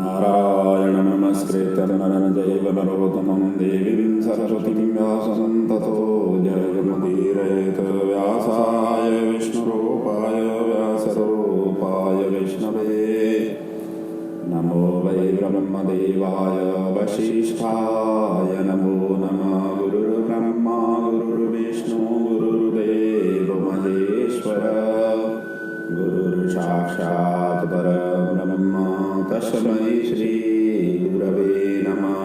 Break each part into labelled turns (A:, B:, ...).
A: नारायण नमस्कृत्य नरं चैव नरोत्तमं देवीं सरस्वतीं व्यासं ततो जयमुदीरयेत्। व्यासाय विष्णुरूपाय व्यासरूपाय विष्णवे नमो वै ब्रह्मदेवाय वसिष्ठाय नमो नमः। गुरुर्ब्रह्मा गुरुर्विष्णु गुरुर्देवो महेश्वर गुरुर्साक्षात् परब्रह्म तस्मै श्री गुरवे नमः।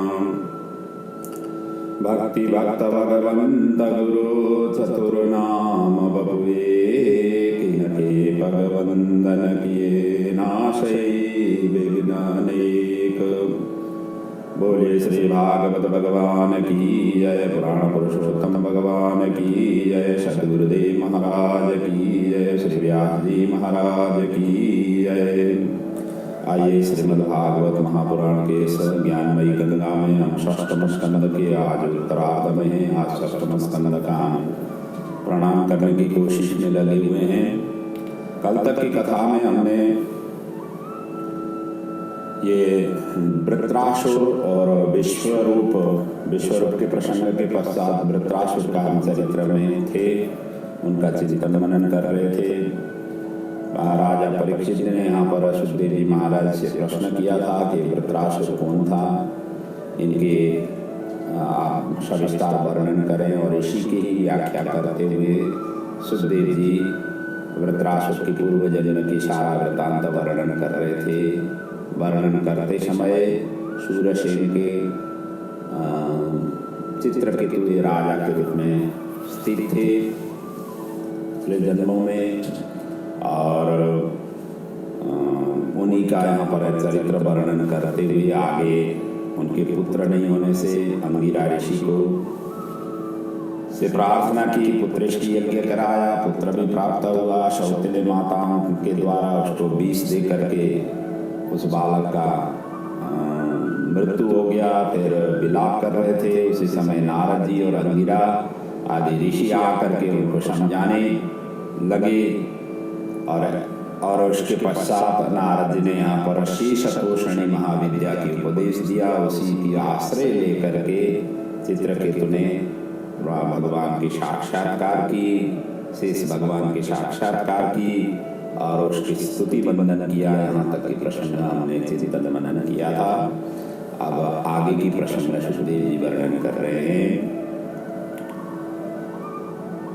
A: भक्ति भक्त भगवंत गुरु चतुर्नाम बभुवे किनके भगवंदन किए नाशै विघ्न अनेक। बोले श्री भागवत भगवान की जय। पुराण पुरुषोत्तम भगवान की जय। सद्गुरुदेव महाराज की जय। श्री व्यास जी महाराज की जय। आइए श्रीमद्भागवत महापुराण के इस ज्ञानमयी गंगा में हम षष्ठम स्कंद के आज उत्तरार्ध में हैं। आज षष्ठम स्कंद का हम प्रणाम करने की कोशिश में लगे हुए हैं। कल तक की कथा में हमने ये वृत्रासुर और विश्वरूप के प्रसंग के पश्चात वृत्रासुर का हम चरित्र में थे, उनका चिंतन मनन कर रहे थे। राजा परीक्षित ने यहाँ पर सुखदेव जी महाराज से प्रश्न किया था कि वृत्रासुर कौन था, इनके सविस्तार वर्णन करें। और इसी की ही व्याख्या करते हुए सुखदेव जी वृत्रासुर की पूर्व जन्म की सारा वृत्तांत वर्णन कर रहे थे। वर्णन करते समय सूरसेन के चित्रकेतु राजा के रूप में स्थित थे पिछले जन्मों में, और उन्हीं का यहाँ पर चरित्र वर्णन करते हुए आगे उनके पुत्र नहीं होने से अंगिरा ऋषि को से प्रार्थना की, पुत्रेष्टि यज्ञ कराया, पुत्र भी प्राप्त हुआ। सौतेले माताओं के द्वारा उसको विष दे करके उस बालक का मृत्यु हो गया। फिर विलाप कर रहे थे, उसी समय नारद जी और अंगिरा आदि ऋषि आकर के उनको समझाने लगे। और उसके पश्चात नारद जी ने यहाँ पर शीर्षतोषणी महाविद्या की उपदेश दिया। उसी की आश्रय लेकर के चित्रकेतु ने भगवान की साक्षात्कार की, शेष भगवान की साक्षात्कार की और उसकी स्तुति वंदन किया। यहाँ तक की प्रसंग हमने चिंतन मनन किया था। अब आगे की प्रसंग सुखदेव जी वर्णन कर रहे हैं।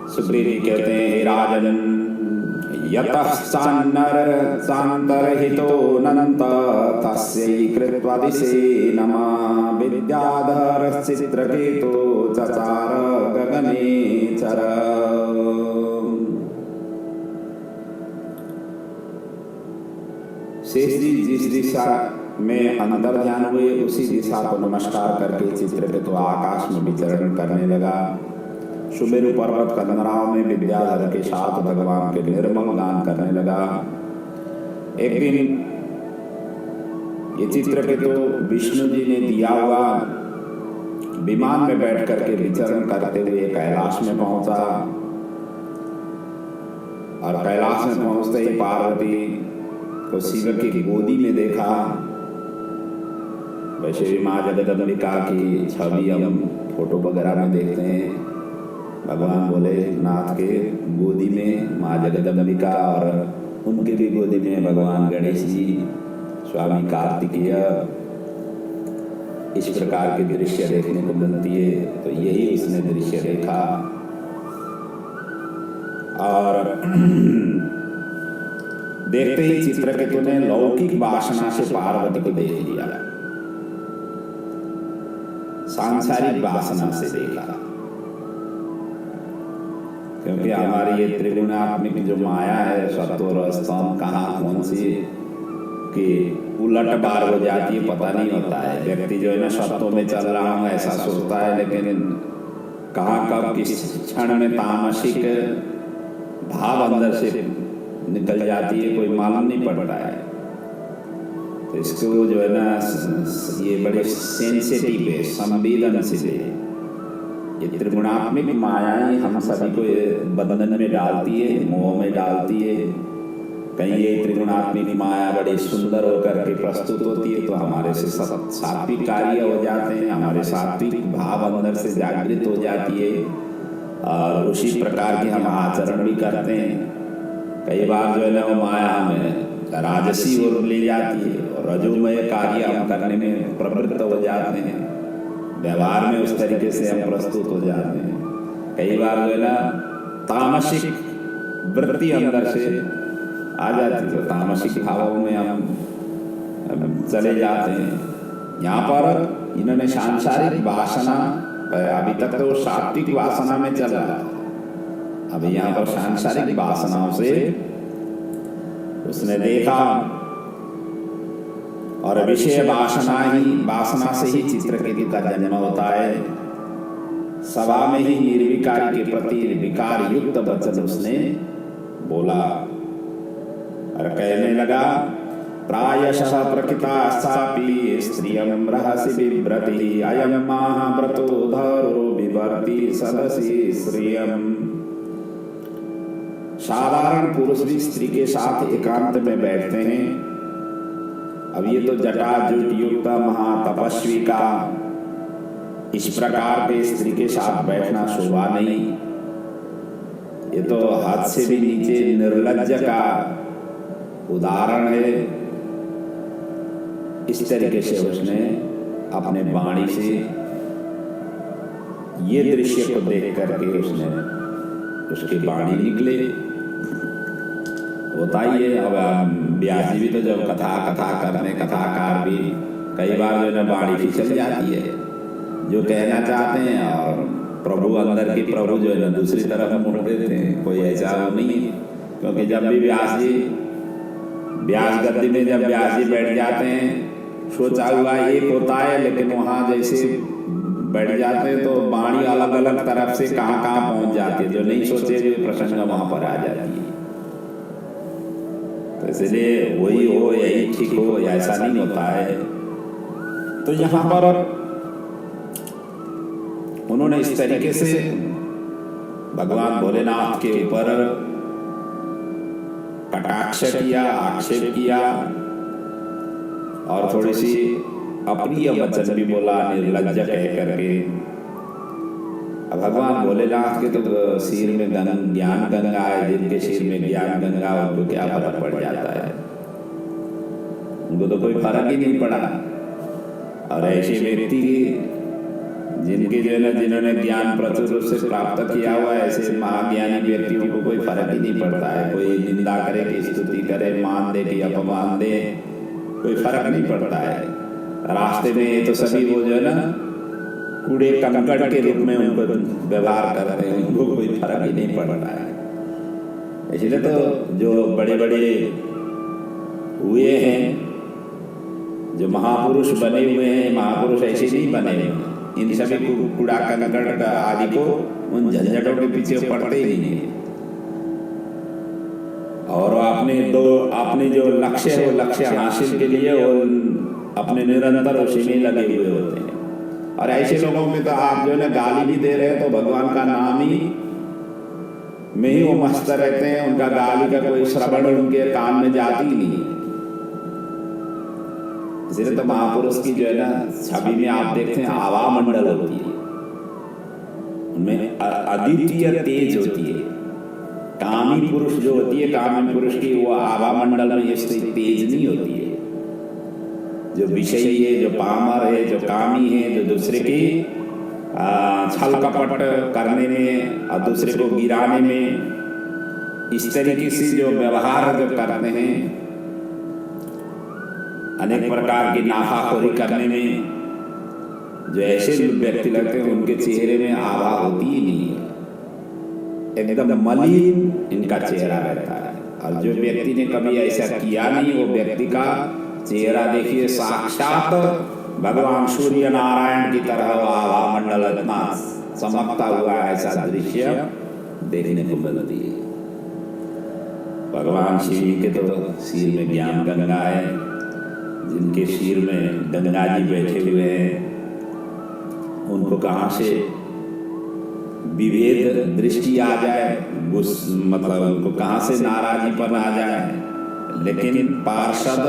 A: सुखदेव जी कहते हैं, हे राजन, यतः चान्तरहितो नन्त तस्यै कृत्वा दिशे नमः। विद्याधरश्चित्रकेतो चचार गगने चर। शेष जी जिस दिशा में अंदर ध्यान हुए उसी दिशा को नमस्कार करके चित्रकेतु आकाश में विचरण करने लगा। सुमेरु पर्वत कंदराओं में विद्याधर के साथ भगवान के निर्मल गान करने लगा। एक दिन ये चित्रकेतु विष्णु जी ने दिया हुआ विमान में बैठ करके विचरण करते हुए कैलाश में पहुंचा। और कैलाश में पहुंचते ही पार्वती को शिव की गोदी में देखा। वैसे भी माँ जगदम्बिका की छवि हम फोटो वगैरह में देखते हैं। भगवान बोले नाथ के गोदी में माँ जगदम्बिका और उनके भी गोदी में भगवान गणेश जी, स्वामी कार्तिकेय। इस प्रकार के दृश्य देखने को मिलती है, तो यही उसने दृश्य देखा। और देखते ही चित्रकेतु ने लौकिक वासना से पार्वती को देख लिया, सांसारिक वासना से देखा। क्योंकि हमारी ये त्रिगुणात्मिक जो माया है, सत्व रज तम कहाँ कौन सी कि उलट बार हो जाती है, पता नहीं होता है। व्यक्ति जो है ना सत्व में चल रहा हूँ ऐसा सोचता है, लेकिन कहाँ कब किस क्षण में तामसिक भाव अंदर से निकल जाती है, कोई मालूम नहीं पड़ता है। तो इसको जो है ना ये बड़े सेंसिटिव है, संवेदनशील है। ये त्रिगुणात्मिक मायाएं हम सभी को बंधन में डालती है, मोह में डालती है। कहीं ये त्रिगुणात्मिक माया बड़ी सुंदर होकर के प्रस्तुत होती है तो हमारे से सात्विक कार्य हो जाते हैं, हमारे सात्विक भाव अंदर से जागृत हो जाती है और उसी प्रकार के हम आचरण भी करते हैं। कई बार जो है ना वो माया हमें राजसी ओर ले जाती है और रजोमय कार्य हम करने में प्रवृत्त हो जाते हैं, व्यवहार में उस तरीके से हम प्रस्तुत हो जाते हैं। कई बार जो है ना तामसिक वृत्ति अंदर से आ जाती है तो तामसिक भावों में हम चले जाते हैं। यहाँ पर इन्होंने सांसारिक वासना, अभी तक तो सात्विक वासना में चल रहा है, अभी यहाँ पर सांसारिक वासनाओं से उसने देखा और विषय वासना से ही चित्रकेतु का जन्म होता है। सभा में ही निर्विकारी के प्रति विकार युक्त वचन उसने बोला और कहने लगा, प्रायशः प्रकृतास्तापि स्त्रियं रहसि बिभ्रति अयं महाव्रतो धरो बिभर्ति सदसि श्रियम्। साधारण पुरुष भी स्त्री के साथ एकांत में बैठते हैं। अब ये तो जटाजूट युक्त महातपस्वी का इस प्रकार के स्त्री के साथ बैठना शोभा नहीं। ये तो हाथ से भी नीचे निर्लज्ज का उदाहरण है। इस तरीके से उसने अपने वाणी से ये दृश्य को देख करके उसकी वाणी निकले। होता ही है। अब व्यास जी भी तो जब कथा करने, कथाकार भी कई बार जो है ना वाणी फिसल जाती है जो कहना चाहते हैं और प्रभु अंदर के प्रभु जो है ना दूसरी तरफ मुड़ देते हैं। कोई ऐसा नहीं, क्योंकि जब भी व्यास गद्दी में जब व्यास जी बैठ जाते हैं सोचा हुआ एक होता है, लेकिन वहाँ जैसे बैठ जाते हैं तो वाणी अलग अलग तरफ से कहाँ पहुंच जाती है, जो नहीं सोचे हुए प्रसंग वहां पर आ जाती है। तो इसलिए वही हो यही ठीक हो ऐसा नहीं होता है। तो यहाँ पर उन्होंने इस तरीके से भगवान भोलेनाथ के ऊपर कटाक्ष किया, आक्षेप किया और थोड़ी सी अप्रिय वचन भी बोला निर्लज्ज कह करके। अब भगवान भोलेनाथ के तो सिर में ज्ञान गंगा है, जिनके सिर में ज्ञान गंगा उनको क्या फर्क पड़ जाता है, उनको तो कोई फर्क ही नहीं पड़ा। और ऐसे व्यक्ति जिनके जो है ना जिन्होंने ज्ञान प्रचुर रूप से प्राप्त किया हुआ है, ऐसे महाज्ञानी व्यक्तियों को कोई फर्क ही नहीं पड़ता है। कोई निंदा करे कि स्तुति करे, मान दे कि अपमान दे, कोई फर्क नहीं पड़ता है। रास्ते में तो सभी वो जो है ना कूड़े कंकड़ के रूप में उनको व्यवहार करते हैं, उनको कोई फर्क ही नहीं पड़ता है। इसलिए तो जो बड़े बड़े हुए हैं, जो महापुरुष बने हुए हैं, महापुरुष ऐसे नहीं बने हुए। इन सभी कूड़ा कंकड़ आदि को उन झंझटों के पीछे पड़ते ही नहीं है। और अपने जो लक्ष्य है वो लक्ष्य हासिल के लिए वो अपने निरंतर उसी में लगे हुए होते हैं। और ऐसे लोगों में तो आप जो है ना गाली भी दे रहे हैं तो भगवान का नाम ही में ही वो मस्त रहते हैं। उनका गाली का कोई श्रवण उनके कान में जाती ही नहीं। इसलिए तो महापुरुष की जो है ना छवि में आप देखते हैं आभा मंडल होती है, उनमें अद्वितीय तेज होती है। कामी पुरुष जो होती है, कामी पुरुष की वो आभा मंडल में इससे तेज नहीं होती है। जो विषयी है, जो पामर है, जो कामी है, जो दूसरे की छल कपट करने में और दूसरे को गिराने में इस तरीके से जो व्यवहार जो करते हैं, अनेक प्रकार की नाफाखोरी करने में जो ऐसे व्यक्ति लगते हैं, उनके चेहरे में आभा होती ही नहीं है। एकदम मलिन इनका चेहरा रहता है। और जो व्यक्ति ने कभी ऐसा किया नहीं, वो व्यक्ति का चेहरा देखिए साक्षात भगवान सूर्य नारायण की तरह आभा मंडल इतना चमकता हुआ ऐसा दृश्य देखने को मिलती है। भगवान शिव के तो सिर में ज्ञान गंगा है, जिनके सिर में गंगा जी बैठे हुए हैं, उनको कहाँ से विभेद दृष्टि आ जाए, मतलब उनको कहाँ से नाराजीपन आ जाए, लेकिन पार्षद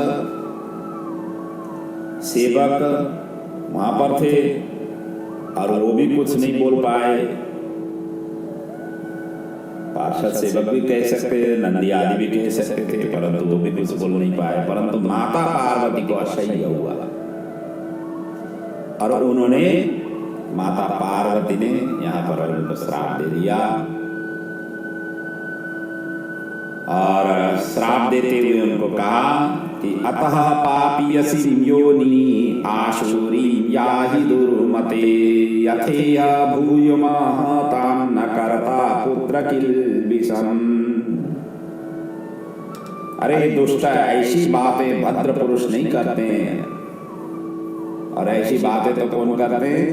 A: सेवक वहां पर थे और वो भी कुछ नहीं बोल पाए। पार्षद सेवक भी कह सकते, नंदी आदि भी कह सकते थे, परंतु वो भी कुछ बोल नहीं पाए। परंतु माता पार्वती को असह्य हुआ और उन्होंने, माता पार्वती ने यहाँ पर उनको श्राप दे दिया। और श्राप देते हुए उनको कहा कि अतः पापीयसी योनि आशुरी याहि दुर्मते यथेह भूयमाह तां न कर्ता पुत्र किल्बिषम्। अरे दुष्ट, ऐसी बातें भद्र पुरुष नहीं करते हैं, और ऐसी बातें तो कौन करते हैं?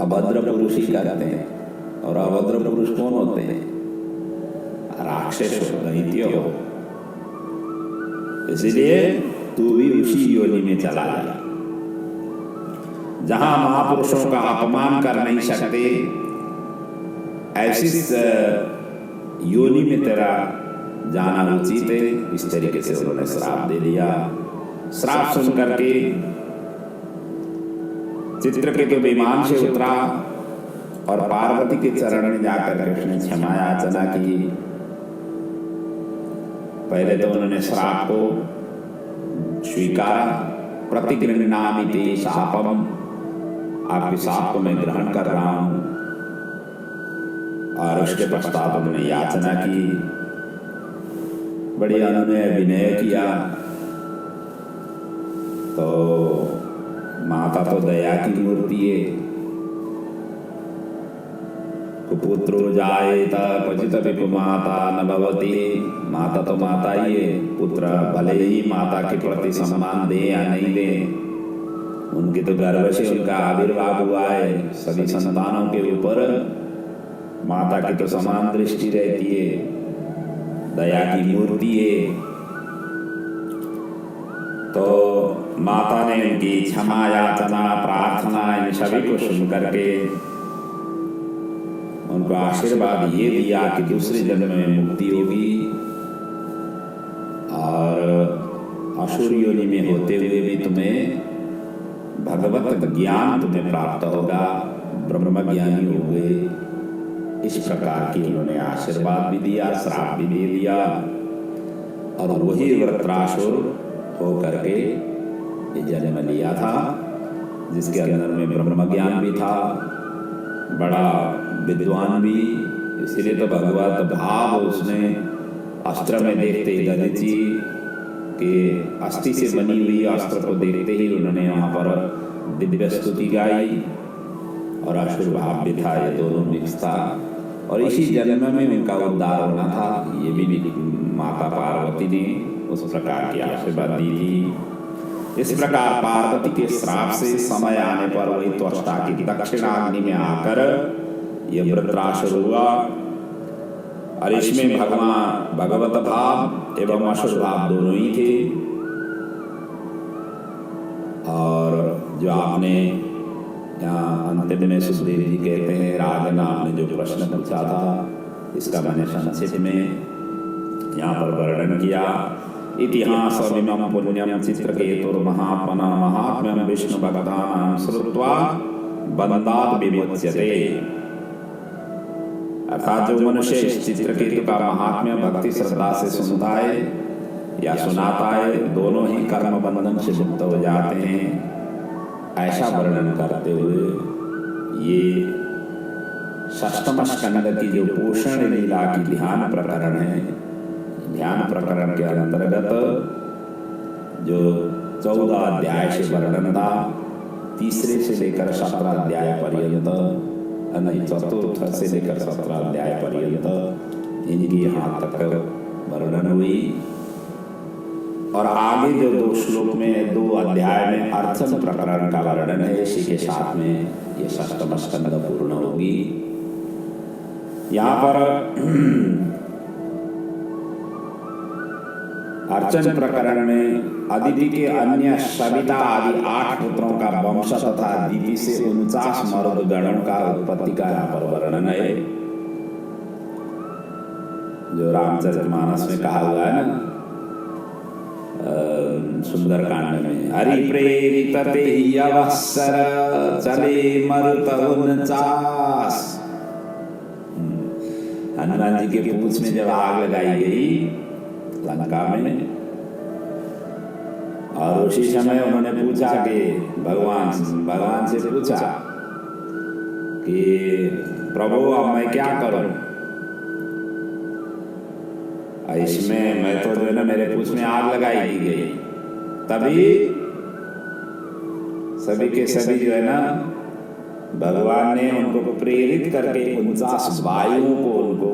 A: अभद्र पुरुष ही करते हैं। और अभद्र पुरुष कौन होते हैं? राक्षस हो, दैत्य हो। इसलिए तू भी उसी योनि में चला जा जहां महापुरुषों का अपमान कर नहीं सकते, ऐसी योनि में तेरा जाना उचित है। इस तरीके से उन्होंने श्राप दे दिया। श्राप सुन करके चित्रकेतु विमान से उतरा और पार्वती के चरण में जाकर उसने क्षमा याचना की। पहले तो उन्होंने श्राप को स्वीकारा, प्रतिगृह्णामि ते शापम, आपके शाप को मैं ग्रहण कर रहा हूं। और उसके पश्चात उन्होंने याचना की, बड़ी अनुनय विनय किया। तो माता तो दया की मूर्ति है। कुपुत्रो जायेत क्वचित विपुमाता न भवति। माता तो माता ही है। पुत्र भले ही माता के प्रति सम्मान दे या नहीं दे, उनके तो गर्भ से उनका आविर्भाव हुआ है। सभी संतानों के ऊपर माता की तो समान दृष्टि रहती है, दया की मूर्ति है। तो माता ने उनकी क्षमा याचना, प्रार्थना, इन सभी को सुन करके उनको आशीर्वाद ये दिया कि दूसरे जन्म में मुक्ति होगी और असुर योनि में होते हुए भी तुम्हें भगवत ज्ञान तुम्हें प्राप्त होगा, ब्रह्म ज्ञानी होगे। इस प्रकार की उन्होंने आशीर्वाद भी दिया, श्राप भी दे दिया। और वही वृत्रासुर हो करके ये जन्म लिया था, जिसके अंदर में ब्रह्म ज्ञान भी था, बड़ा विद्वान भी। इसलिए तो भगवत भाव उसने अस्त्र में देखते ही दधिची के अस्थि से बनी हुई अस्त्र को देखते ही उन्होंने वहां पर दिव्य स्तुति गाई और असुर भाव भी था। ये दोनों मिक्स था और इसी जन्म में उनका उद्धार होना था। ये भी माता पार्वती ने उस प्रकार की आशीर्वाद दी थी। इस प्रकार पार्वती के श्राप से समय आने पर वही त्वष्टा की दक्षिणाग्नि में आकर यह वृत्रासुर हुआ। और इसमें भगवान भगवत भाव एवं असुर भाव दोनों ही थे। और जो आपने यहाँ अंतिम में सुखदेव जी कहते हैं, राजन आपने जो प्रश्न पूछा था इसका मैंने संक्षेप में यहाँ पर वर्णन किया। इतिहास विमम पुण्यम चित्रकेतुर्महात्मना महात्म्यम विष्णु भक्तानां श्रुत्वा बंधात् विमुच्यते। अर्थात जो मनुष्य इस चित्रकेतु का महात्म्य भक्ति श्रद्धा से सुनता है या सुनाता है, दोनों ही कर्म बंधन से मुक्त हो जाते हैं। ऐसा वर्णन करते हुए ये षष्ठम स्कंद की जो पोषण लीला की ध्यान प्रकरण है, ध्यान प्रकरण के अंतर्गत जो 14 अध्याय से वर्णन था, तीसरे से लेकर 17 अध्याय पर्यंत, नहीं चतुर्थ से लेकर 17 अध्याय पर्यंत इनकी यहाँ तक वर्णन हुई। और आगे जो 2 श्लोक में 2 अध्याय में अर्थन प्रकरण का वर्णन है, इसी के साथ में ये षष्ठम स्कंद पूर्ण होगी। यहाँ पर अर्चन प्रकरण में अदिति के अन्य सविता आदि 8 पुत्रों का वंश तथा दिति से 49 मरुद गणों का उत्पत्ति का यहाँ पर वर्णन है। जो रामचरितमानस में कहा हुआ है ना, सुंदर कांड में, हरि प्रेरित तेहि अवसर चले मरुत 49। हनुमान जी के पूंछ में जब आग लगाई गई लंका में, और उसी समय उन्होंने पूछा कि भगवान से पूछा कि प्रभु अब मैं क्या करूं, इसमें मैं तो जो है ना मेरे पूंछ में आग लगाई दी गई। तभी सभी के सभी जो है ना भगवान ने उनको प्रेरित करके 49 वायुओं को उनको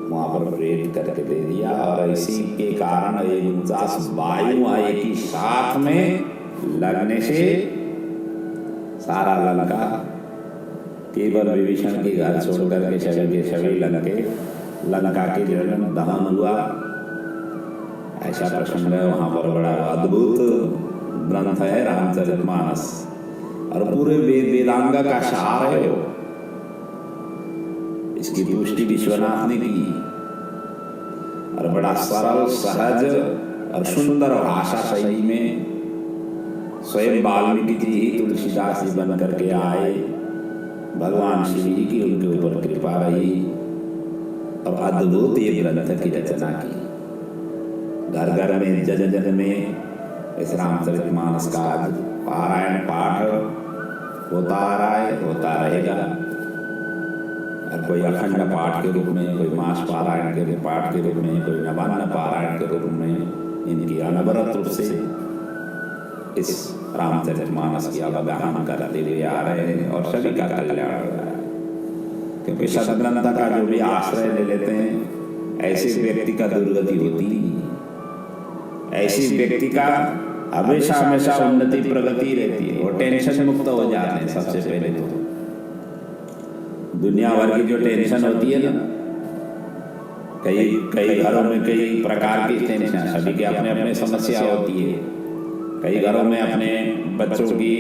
A: वहां पर प्रेरित करके दे दिया, और इसी के कारण ये 49 वायु एक ही साथ में लगने से सारा लंका केवल विभीषण के घर छोड़ करके सभी लंका के जो है दहन हुआ। ऐसा प्रसंग है वहां पर, बड़ा अद्भुत ग्रंथ है रामचरितमानस, और पूरे वेदांग का सार है वो। इसकी पुष्टि विश्वनाथ ने की, और बड़ा सरल सहज और सुंदर भाषा शैली में स्वयं वाल्मीकि जी ही तुलसीदास जी बन करके आए। भगवान शिव जी की उनके ऊपर कृपा रही, और अद्भुत ये ग्रंथ की रचना की। घर घर में जन जन में इस रामचरितमानस का पारायण पाठ होता आ रहा है, होता रहेगा। और कोई अखंड पाठ के रूप में, कोई मास पारायण के पाठ के रूप में, कोई नवान्न पारायण के रूप में इनकी अनवरत रूप से इस रामचरितमानस की अवगाहन करते हुए आ रहे हैं, और सभी का कल्याण हो रहा है। क्योंकि सदग्रंथ का जो भी आश्रय ले लेते हैं, ऐसे व्यक्ति का दुर्गति होती, ऐसी व्यक्ति का हमेशा उन्नति प्रगति रहती है, और टेंशन मुक्त हो जाते हैं। सबसे पहले तो दुनिया भर की जो टेंशन होती है ना, कई घरों में कई प्रकार की टेंशन, सभी के अपने अपने समस्या होती है। कई घरों में अपने बच्चों की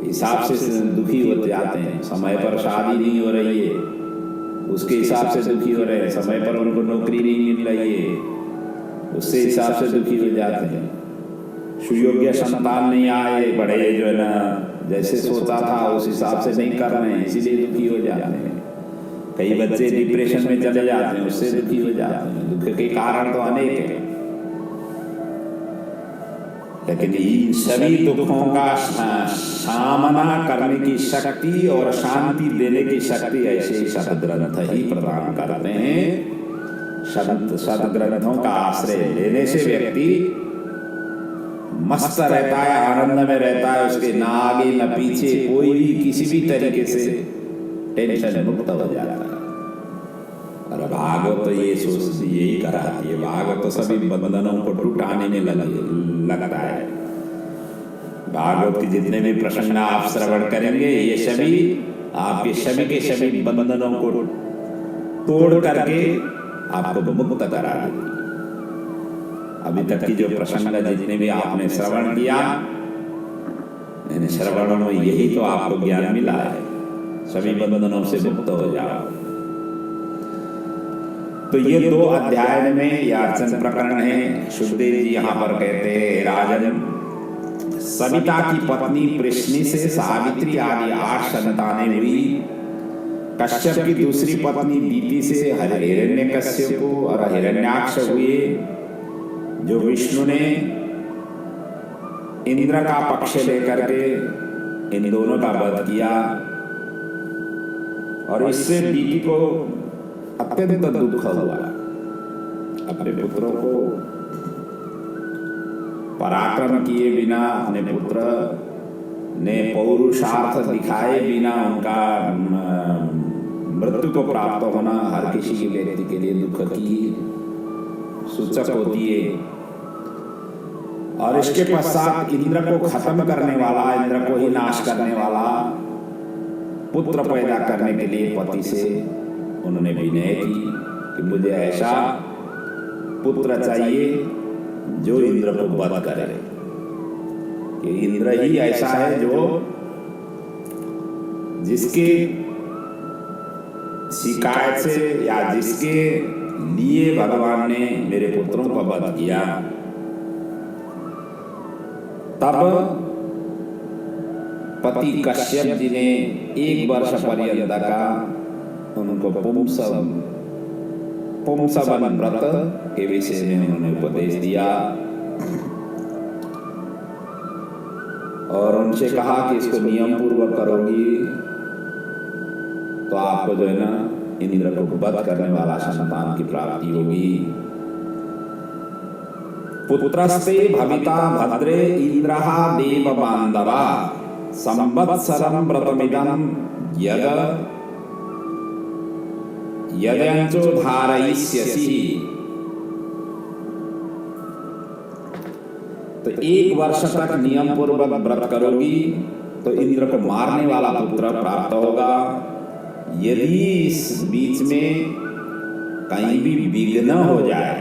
A: हिसाब से दुखी हो जाते हैं, समय पर शादी नहीं हो रही है उसके हिसाब से दुखी हो रहे हैं, समय पर उनको नौकरी नहीं मिल रही है उससे हिसाब से दुखी हो जाते हैं, सुयोग्य संतान नहीं आए, बड़े जो है ना जैसे सोचा था उस हिसाब से नहीं कर रहे हैं, इसीलिए दुखी हो जाते हैं। कई बच्चे डिप्रेशन में चले जाते हैं, उससे दुखी हो जाते हैं। दुख के कारण तो अनेक हैं, लेकिन इन सभी दुखों का सामना करने की शक्ति और शांति देने की शक्ति ऐसे सदग्रंथ ही प्रदान करते हैं। सदग्रंथों का आश्रय लेने से व्यक्ति मस्त रहता है, आनंद में रहता है, उसके ना आगे न पीछे कोई भी किसी भी तरीके से टेंशन मुक्त हो जाता है। और भागवत तो ये सोच यही कराती है, भागवत तो सभी बंधनों को टूटाने में लगता है। भागवत के जितने भी प्रसंग आप श्रवण करेंगे, ये सभी आपके सभी के सभी बंधनों को तोड़ करके आपको मुक्त करा देगी। अभी तक की जो प्रसंग जितने भी आपने श्रवण किया, श्रवण में यही तो आपको ज्ञान मिला है, सभी बंधनों से मुक्त हो जाओ। तो ये 2 अध्याय में ये अर्चन प्रकरण है। सुखदेव जी यहाँ पर कहते हैं, राजन सविता की पत्नी प्रश्नि से सावित्री आदि 8 संतानें हुई। कश्यप की दूसरी पत्नी दीति से हिरण्यकश्यप और हिरण्याक्ष हुए। जो विष्णु ने इंद्र का पक्ष लेकर के इन दोनों का वध किया, और इससे दीति को अत्यंत दुख हुआ। अपने पुत्रों को पराक्रम किए बिना, अपने पुत्र ने पौरुषार्थ दिखाए बिना उनका मृत्यु को प्राप्त होना हर किसी व्यक्ति के लिए दुख की सूचक होती है। और इसके पश्चात इंद्र को खत्म करने वाला, इंद्र को ही नाश करने वाला पुत्र पैदा करने के लिए पति से उन्होंने विनय की कि मुझे ऐसा पुत्र चाहिए जो इंद्र को वध करे। कि इंद्र ही ऐसा है जो जिसके शिकायत से या जिसके लिए भगवान ने मेरे पुत्रों का वध किया, तब पति कश्यप जी ने 1 वर्ष पर्यंत का उनको पुंसवन व्रत के विषय में उन्होंने उपदेश दिया और उनसे कहा कि इसको नियम पूर्वक करोगी तो आपको जो है ना इंद्र को वध करने वाला संतान की प्राप्ति होगी। पुत्रस्ते भविता भद्रे इंद्रः देव बांधवा संवत्सरं व्रतमिदं यदंचो धारयिष्यसि। तो 1 वर्ष तक नियम पूर्वक व्रत करोगी तो इंद्र को मारने वाला पुत्र प्राप्त होगा। यदि इस बीच में कहीं भी विघ्न हो जाए,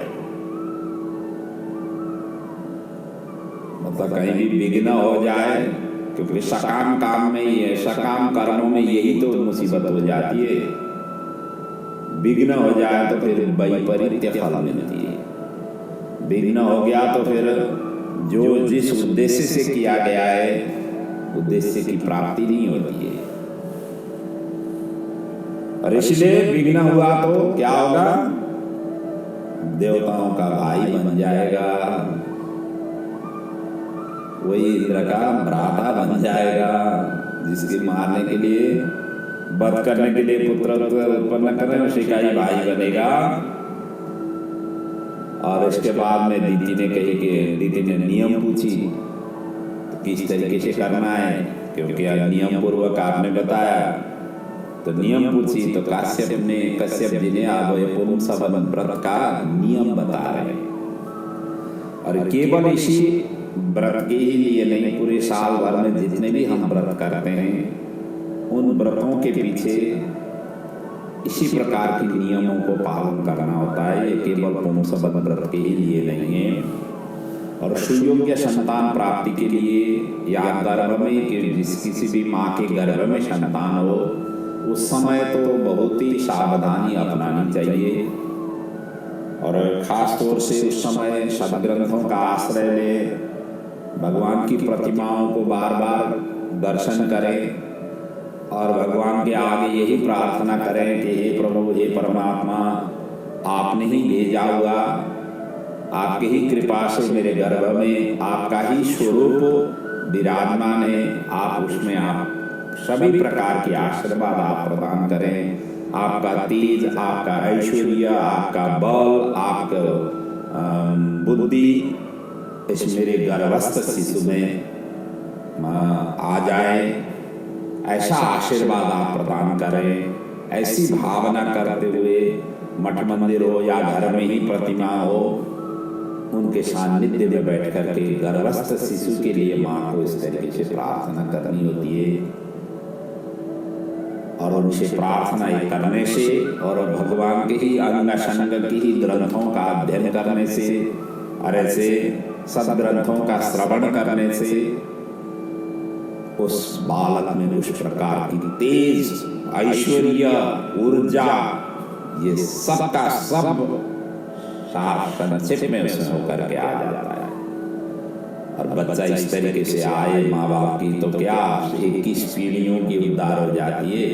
A: मतलब कहीं भी विघ्न हो जाए, क्योंकि सकाम काम में ही है, सकाम कर्मों में यही तो मुसीबत हो जाती है। विघ्न हो जाए तो फिर वैपरीत्य फल मिलती है। विघ्न हो गया तो फिर जो जिस उद्देश्य से किया गया है उद्देश्य की प्राप्ति नहीं होती है। और इसलिए विघ्न हुआ तो क्या होगा, देवताओं का भाई बन जाएगा, वही इंद्र का भ्राता बन जाएगा, जिसके मारने के लिए वध करने के लिए पुत्र उत्पन्न करने उसी का ही भाई बनेगा। और इसके बाद में दीदी ने कही कि दीदी ने नियम पूछी तो किस तरीके से करना है, क्योंकि नियम पूर्वक आपने बताया, तो नियम पूछी तो कश्यप जी ने अब पुंसवन व्रत का नियम बता रहे हैं। और केवल इसी व्रत के ही लिए नहीं, पूरे साल भर में जितने भी हम व्रत करते हैं उन व्रतों के पीछे इसी प्रकार के नियमों को पालन करना होता है। ये केवल पुंसवन व्रत के ही लिए नहीं है। और सुयोग्य संतान प्राप्ति के लिए या गर्भ में किसी भी माँ के गर्भ में संतान हो, उस समय तो बहुत ही सावधानी अपनानी चाहिए। और खास तौर से उस समय सदग्रंथों का आश्रय ले, भगवान की प्रतिमाओं को बार बार दर्शन करें और भगवान के आगे यही प्रार्थना करें कि हे प्रभु, हे परमात्मा, आपने ही भेजा हुआ, आपकी ही कृपा से मेरे गर्भ में आपका ही स्वरूप विराजमान है, आप उसमें आप सभी प्रकार के आशीर्वाद आप प्रदान करें। आपका तेज, आपका ऐश्वर्य, आपका बल, आपका बुद्धि इस मेरे गर्भस्थ शिशु में आ जाए, ऐसा आशीर्वाद आप प्रदान करें। ऐसी भावना करते हुए मठ मंदिर हो या घर में ही प्रतिमा हो, उनके सानिध्य में बैठ करके गर्भस्थ शिशु के लिए माँ को इस तरीके से प्रार्थना करनी होती है। और उनसे प्रार्थना करने से और भगवान के ही अंग संग की ही ग्रंथों का अध्ययन करने से और ऐसे सदग्रंथों का श्रवण करने से उस बालक में उस प्रकार की तेज, ऐश्वर्य, ऊर्जा, ये सब का सब संक्षेप में उसमें होकर के आ जाता है। और बच्चा इस तरीके से आए माँ बाप की तो क्या 21 पीढ़ियों की उद्धार हो जाती है।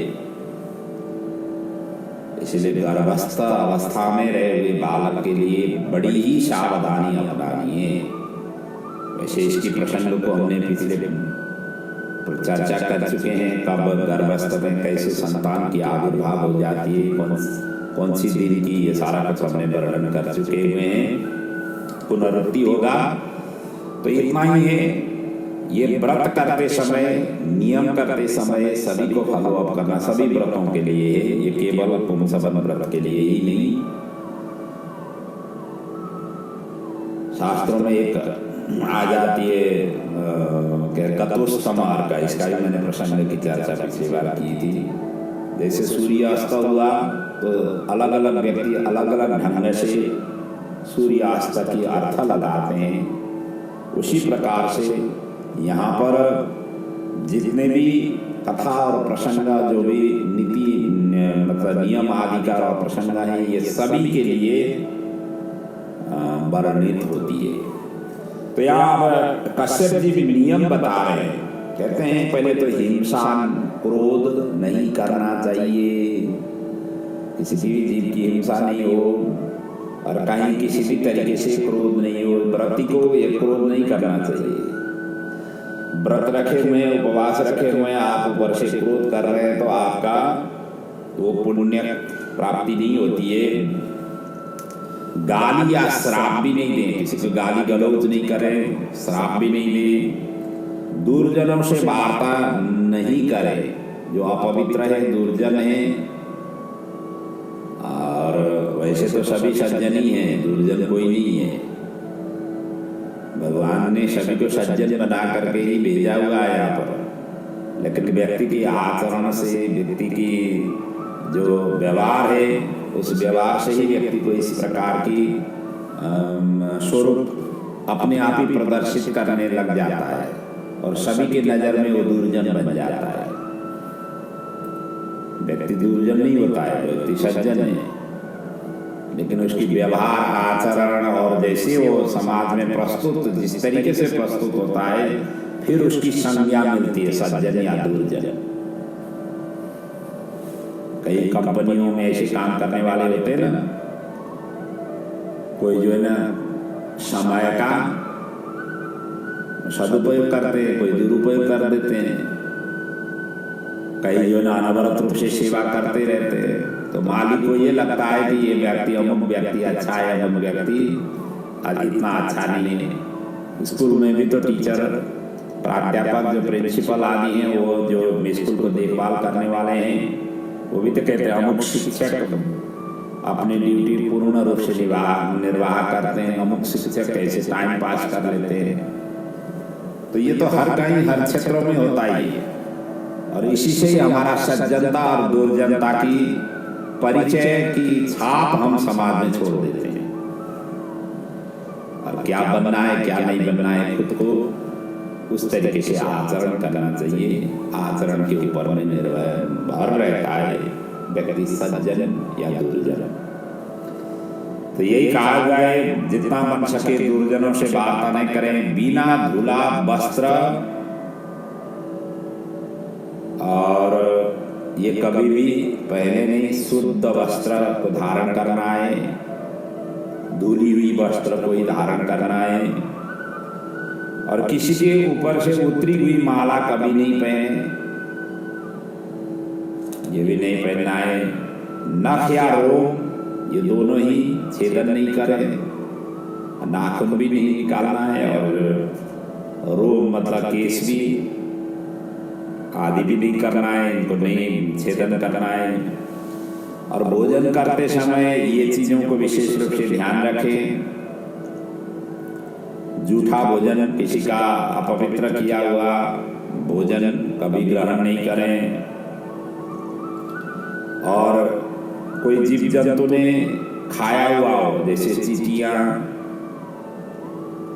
A: इसलिए गर्भस्थ अवस्था में रहे हुए बालक के लिए बड़ी ही सावधानी अपनानी है। वैसे इसकी प्रसंग को हमने पिछले चर्चा कर चुके हैं, कब गर्भस्थ में कैसे संतान की आविर्भाव हो जाती है, कौन सी दिन की, ये सारा कुछ हमने वर्णन कर चुके हुए हैं। पुनरुक्ति होगा तो इतना ही है। ये व्रत करते समय, नियम करते समय सभी को फॉलो अप करना, सभी व्रतों के लिए है, ये केवल पुंसवन व्रत के लिए ही नहीं। शास्त्रों में एक आ जाती है कतोस्तमार का, इसका भी मैंने प्रसंग की चर्चा पिछली बार की थी। जैसे सूर्यास्त हुआ तो अलग अलग व्यक्ति अलग अलग ढंग से सूर्यास्त की अर्थ लगाते हैं। उसी प्रकार से यहाँ पर जितने भी कथा और प्रसंग, जो भी नीति मतलब नियम आदि का प्रसंग है, ये सभी के लिए वर्णित होती है। तो यहाँ कश्यप जी भी नियम बता रहे हैं, कहते हैं पहले तो हिंसा क्रोध नहीं करना चाहिए, किसी भी जीव की हिंसा नहीं हो और कहीं किसी भी तरीके से क्रोध नहीं हो। व्रती को ये क्रोध नहीं करना चाहिए। व्रत रखे हुए, उपवास रखे हुए, आप ऊपर से क्रोध कर रहे हैं तो आपका वो पुण्य प्राप्ति नहीं होती है। गाली या श्राप भी नहीं दें, किसी को गाली गलौज नहीं करें, श्राप भी नहीं दें, दुर्जनों से वार्ता नहीं करें, जो अपवित्र है दुर्जन है। और वैसे तो सभी सज्जन ही हैं, दुर्जन कोई नहीं है। भगवान ने सभी को सज्जन बना करके ही भेजा हुआ है यहाँ पर, लेकिन व्यक्ति की आचरण से, व्यक्ति की जो व्यवहार है, उस व्यवहार से ही व्यक्ति को इस प्रकार की स्वरूप अपने आप ही प्रदर्शित करने लग जाता है और सभी के नजर में वो दुर्जन बन जाता है। व्यक्ति दुर्जन नहीं होता है, व्यक्ति सज्जन है, लेकिन उसकी व्यवहार, आचरण और जैसे वो समाज में प्रस्तुत, जिस तरीके से प्रस्तुत होता है, फिर उसकी संज्ञा मिलती है सज्जन या दुर्जन। कई कंपनियों में ऐसे काम करने वाले होते हैं ना, कोई जो है ना समय का सदुपयोग करते हैं, कोई दुरुपयोग कर देते हैं, कई जो है ना अनवरत रूप से सेवा करते रहते हैं। तो मालिक को ये लगता है कि ये व्यक्ति, अमुक व्यक्ति अच्छा है, अमुक व्यक्ति आज इतना अच्छा नहीं है। स्कूल में भी तो टीचर, प्राध्यापक, जो प्रिंसिपल आदि हैं, वो जो स्कूल को देखभाल करने वाले हैं, वो भी तो कहते हैं अमुक शिक्षक अपनी ड्यूटी पूर्ण रूप से निर्वाह करते हैं, अमुक शिक्षक ऐसे टाइम पास कर लेते हैं। तो ये तो हर कहीं, हर क्षेत्रों में होता ही है। और इसी से ही हमारा सज्जनता और दुर्जनता की परिचय की छाप हम समाज में छोड़ देते हैं। और क्या बनना है, क्या नहीं बनना है, खुद को उस तरीके से आचरण करना चाहिए। आचरण के ऊपर में निर्भर रहता है व्यक्ति सज्जन या दुर्जन। तो यही कहा गया, जितना बन सके दुर्जनों से वार्ता नहीं करें, बिना धुला वस्त्र, और ये कभी भी पहले नहीं, शुद्ध वस्त्र को धारण करना है, धुली हुई वस्त्र को ही धारण करना है। और किसी के ऊपर से उतरी हुई माला कभी नहीं पहने, ये भी नहीं पहनना है। नख या रोम, ये दोनों ही छेदन नहीं करें, नाखून भी नहीं निकालना है, और रोम मतलब केस भी आदि भी नहीं करना है, इनको नहीं छेदन करना है। और भोजन करते समय ये चीजों को विशेष रूप से ध्यान रखें। जूठा भोजन, किसी का अपवित्र किया हुआ भोजन कभी ग्रहण नहीं करें। और कोई जीव जंतु ने खाया हुआ हो, जैसे चींटियां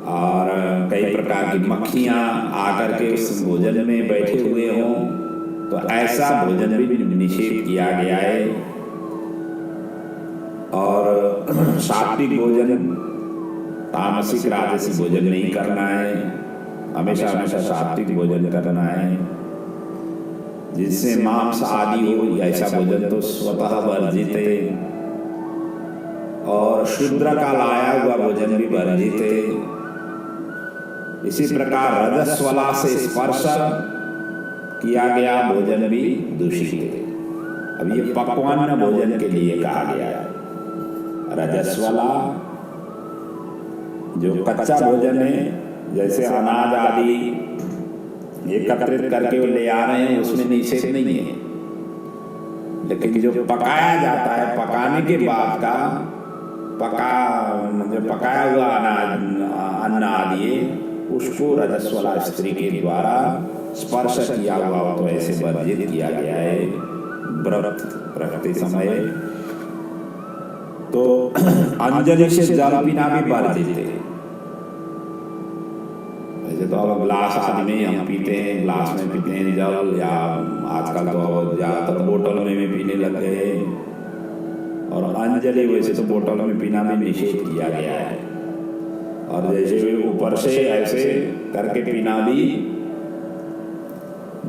A: और कई प्रकार की मक्खियां आकर के उस भोजन में बैठे हुए हों, तो ऐसा भोजन भी निषेध किया गया है। और सात्विक भोजन, तामसिक राजसी भोजन नहीं करना है, हमेशा हमेशा सात्विक भोजन करना है। जिससे मांस आदि हो, ऐसा भोजन तो स्वतः वर्जित है। और शूद्र का लाया हुआ भोजन भी वर्जित है। इसी प्रकार रजस्वला से स्पर्श किया गया भोजन भी दूषित है। अब ये पक्वान्न भोजन के लिए कहा गया है। रजस्वला जो कच्चा भोजन है, जैसे अनाज आदि एकत्रित करके वो ले आ रहे हैं, उसमें निषेध नहीं है। लेकिन जो पकाया जाता है, पकाने के बाद का पकाया हुआ अन्न आदि, उसको रजस्वला स्त्री के द्वारा स्पर्श किया हुआ हो तो ऐसे वर्जित किया गया है व्रत रखते समय। तो अंजलि से जल पीना भी वर्जित है। जैसे तो अब ग्लास आदि में हम पीते हैं, ग्लास में पीते हैं जल, या आजकल तो ज़्यादातर बोतल में भी पीने लग गए। और अंजलि वैसे तो बोतल में पीना भी निषेध किया गया है, और जैसे ऊपर से ऐसे करके पीना भी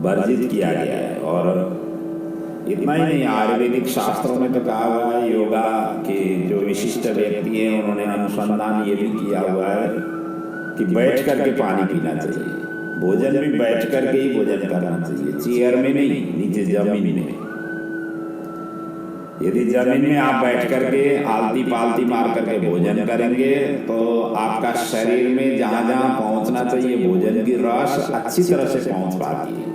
A: वर्जित किया गया है। और इतना ही नहीं, आयुर्वेदिक शास्त्रों में तो कहा हुआ है, योगा के जो विशिष्ट व्यक्ति हैं उन्होंने अनुसंधान ये भी किया हुआ है कि बैठ करके पानी पीना चाहिए, भोजन भी बैठ करके ही भोजन करना चाहिए, चेयर में नहीं, नीचे जमीन में। यदि जमीन में आप बैठ करके आलती पालती मार करके भोजन करेंगे तो आपका शरीर में जहां जहां पहुंचना चाहिए भोजन की रस अच्छी तरह से पहुंच पाती है,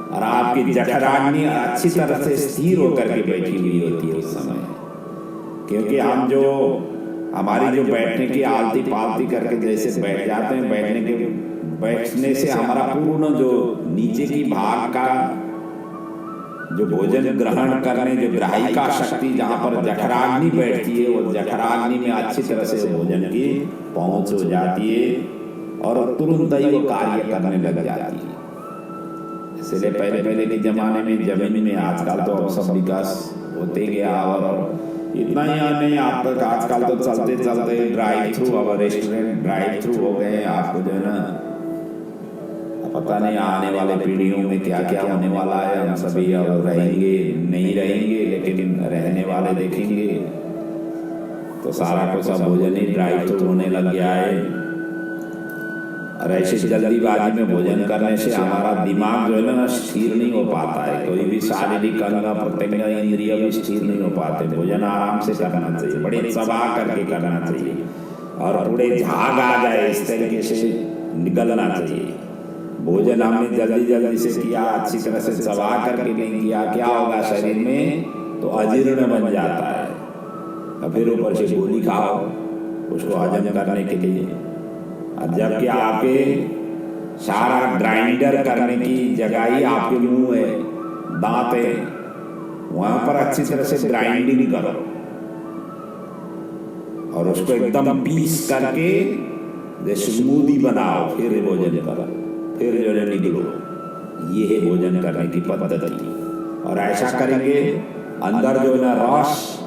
A: और आपकी जठराग्नि अच्छी तरह से स्थिर होकर के बैठी हुई होती है उस समय। क्योंकि हम जो हमारी जो बैठने की आलती पालती करके जैसे बैठ जाते हैं, बैठने से हमारा पूर्ण जो नीचे की भाग का जो भोजन ग्रहण करने जो ग्राहिका शक्ति जहाँ पर जठराग्नि बैठती है, वो जठराग्नि में अच्छी तरह से भोजन की पहुंच हो जाती है और तुरंत ही वो कार्य करने लग जाती है। इसलिए पहले के जमाने में जमीन में, आजकल तो अब सब विकास होते गया, और इतना ही नहीं, आप तक आजकल तो चलते चलते ड्राइव थ्रू, अब रेस्टोरेंट ड्राइव थ्रू हो गए। आपको जो है ना पता नहीं आने वाले पीढ़ियों में क्या क्या होने वाला है। हम सभी अब रहेंगे नहीं रहेंगे, लेकिन रहने वाले देखेंगे तो सारा कुछ अब भोजन ही ड्राइव थ्रू होने लग गया है। और ऐसे जल्दीबाजी में भोजन करने से हमारा दिमाग जो है ना स्थिर नहीं हो पाता है, कोई भी शारीरिक अंग प्रत्यंग इंद्रिय भी स्थिर नहीं हो पाते। भोजन आराम से करना चाहिए, बड़े चबा करके करना चाहिए, और पूरे झाग आ जाए इस तरीके से निकलना चाहिए। भोजन हमने जल्दी जल्दी से किया, अच्छी तरह से चबा करके नहीं किया, क्या होगा शरीर में, तो अजीर्ण बन जाता है, और फिर ऊपर से गोली खाओ उसको हजम करने के लिए। और जबकि आपके सारा ग्राइंडर करने की जगह ही आपके मुंह है, दांत है, वहां पर अच्छी तरह से ग्राइंडिंग करो और उसको एकदम पीस करके जैसे स्मूदी बनाओ, फिर भोजन करो, फिर जो है निकलो। ये है भोजन करने की पद्धति। और ऐसा करेंगे अंदर जो है ना रस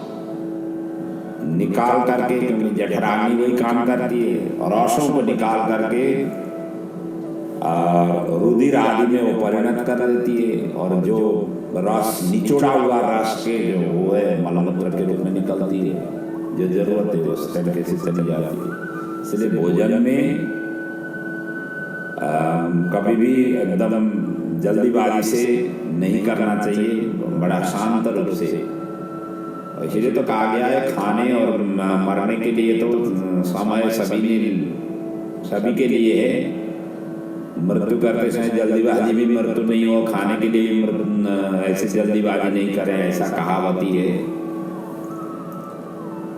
A: निकाल करके, क्योंकि जठराग्नि वही काम करती है, और रसों को निकाल करके रुधिर आदि में वो परिणत कर देती है, और जो रस निचोड़ा हुआ रस के जो वो है मलमूत्र के रूप में निकलती है, जो जरूरत है उस तरीके से चली जाती है। इसलिए भोजन में कभी भी एकदम जल्दीबाजी से नहीं करना चाहिए, बड़ा शांत रूप से। इसलिए तो कहा गया है खाने और मरने के लिए तो समय सभी के लिए है। मृत्यु करते समय जल्दीबाजी भी मृत्यु नहीं हो, खाने के लिए ऐसे जल्दीबाजी नहीं करें, ऐसा कहावती है।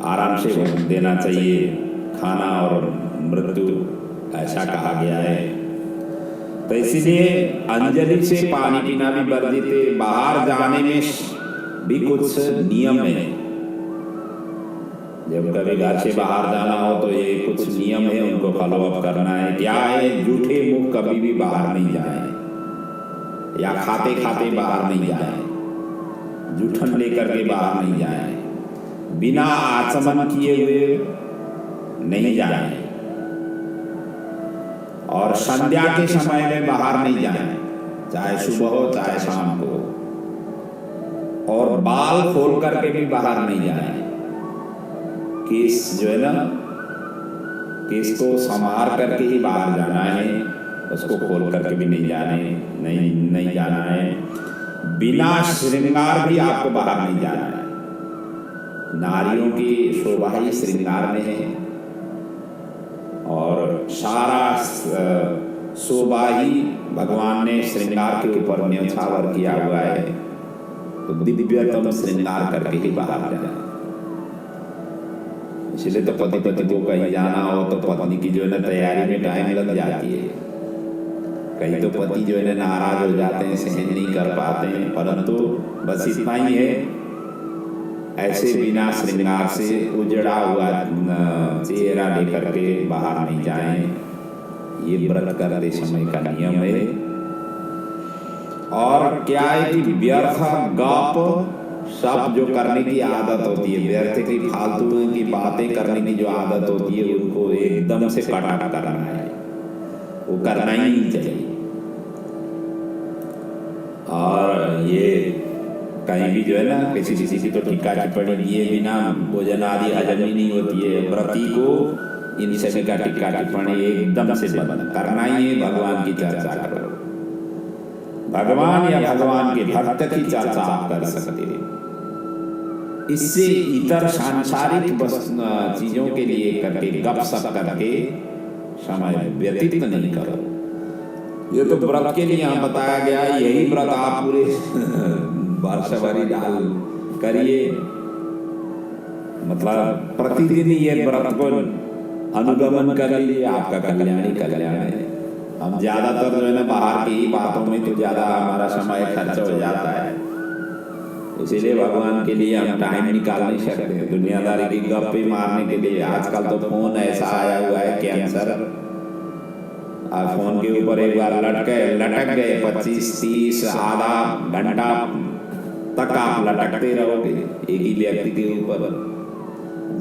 A: आराम से देना चाहिए खाना और मृत्यु, ऐसा कहा गया है। तो इसीलिए अंजलि से पानी पीना भी वर्जित है। बाहर जाने में भी कुछ नियम है, जब कभी घर से बाहर जाना हो तो ये कुछ नियम है, उनको फॉलो अप करना है। क्या है, जूठे मुंह कभी भी बाहर नहीं जाए, या खाते खाते बाहर नहीं जाए, जूठन लेकर के बाहर नहीं जाए, बिना आचमन किए हुए नहीं जाए, और संध्या के समय में बाहर नहीं जाए, चाहे सुबह हो चाहे शाम को, और बाल खोल करके भी बाहर नहीं जाए। केस जो है ना, केस को संवार करके ही बाहर जाना है, उसको खोल करके भी नहीं जाना है। बिना श्रृंगार भी आपको बाहर नहीं जाना है। नारियों की शोभा ही श्रृंगार में है, और सारा शोभा ही भगवान ने श्रृंगार के ऊपर न्यौछावर किया हुआ है। तो दिव्यतम श्रृंगार करके ही बाहर जाए। इसलिए तो पति को कहीं जाना हो तो पत्नी की जो है ना तैयारी में टाइम लग जाती है। कहीं तो पति जो है ना नाराज हो जाते हैं, सहन नहीं कर पाते हैं, परंतु बस इतना ही है, ऐसे बिना श्रृंगार से उजड़ा हुआ चेहरा लेकर के बाहर नहीं जाएं। ये व्रत करते समय का नियम है। और क्या है कि व्यर्थ गप सब जो करने की आदत होती है, व्यर्थ की फालतू की बातें करने की जो आदत होती है, उनको एकदम से कटा करना है, वो करना ही नहीं चाहिए। और ये कहीं भी जो है ना, किसी की तो टीका टिप्पणी दिए बिना भोजन आदि हजम ही नहीं होती है। व्रती को इन सभी का टीका टिप्पणी एकदम से बंद करना ही है। भगवान की चर्चा करो, भगवान या भगवान के भक्त की चर्चा आप कर सकते हैं। इससे इतर सांसारिक चीजों के लिए करके गप सप करके समय व्यतीत नहीं करो। ये तो व्रत के लिए यहाँ बताया गया, यही व्रत आप पूरे वर्षभरी डाल करिए, मतलब प्रतिदिन ये व्रत को अनुगमन कर लीजिए, आपका कल्याण ही कल्याण है। हम ज्यादातर जो है ना बाहर की बातों में तो ज्यादा हमारा समय खर्च हो जाता है, इसीलिए भगवान के लिए हम टाइम निकाल नहीं सकते दुनियादारी की गप्पे मारने के लिए। आजकल तो फोन ऐसा आया हुआ है, कैंसर फोन के ऊपर एक बार लटक गए 25-30 आधा घंटा तक आप लटकते रहोगे एक ही व्यक्ति के ऊपर,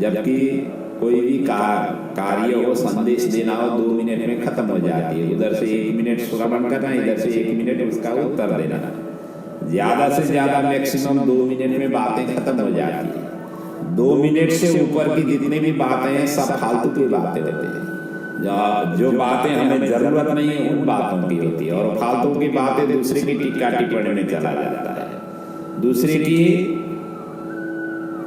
A: जबकि कोई भी कार्य हो, संदेश देना हो, 2 मिनट में खत्म हो जाती है। उधर से 1 मिनट श्रवण करना, इधर से 1 मिनट उसका उत्तर देना, ज्यादा से ज्यादा मैक्सिमम 2 मिनट में बातें खत्म हो जाती है। 2 मिनट से ऊपर की जितनी भी बातें हैं सब फालतू की बातें होती हैं। जो बातें हमें जरूरत नहीं है उन बातों की होती है, और फालतू की बातें दूसरे की टीका टिप्पणी में चला जाता है, दूसरे की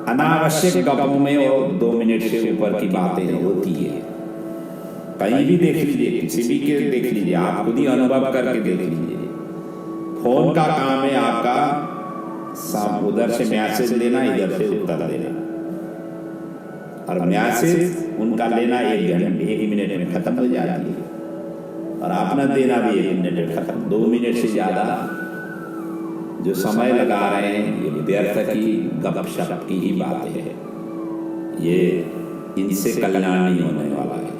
A: अनावश्यक गपों में और 2 मिनट से ऊपर की बातें होती है। कहीं भी देख लीजिए, किसी भी के देख लीजिए, आप खुद ही अनुभव करके देख लीजिए। फोन का काम है आपका सब उधर से मैसेज लेना, इधर से उत्तर देना, और मैसेज उनका लेना 1 मिनट में खत्म हो जाती है, और अपना देना भी 1 मिनट में खत्म। 2 मिनट से ज्यादा जो समय लगा रहे हैं ये व्यर्थ की गपशप की ही बातें हैं, ये इनसे कल्याण नहीं होने वाला है,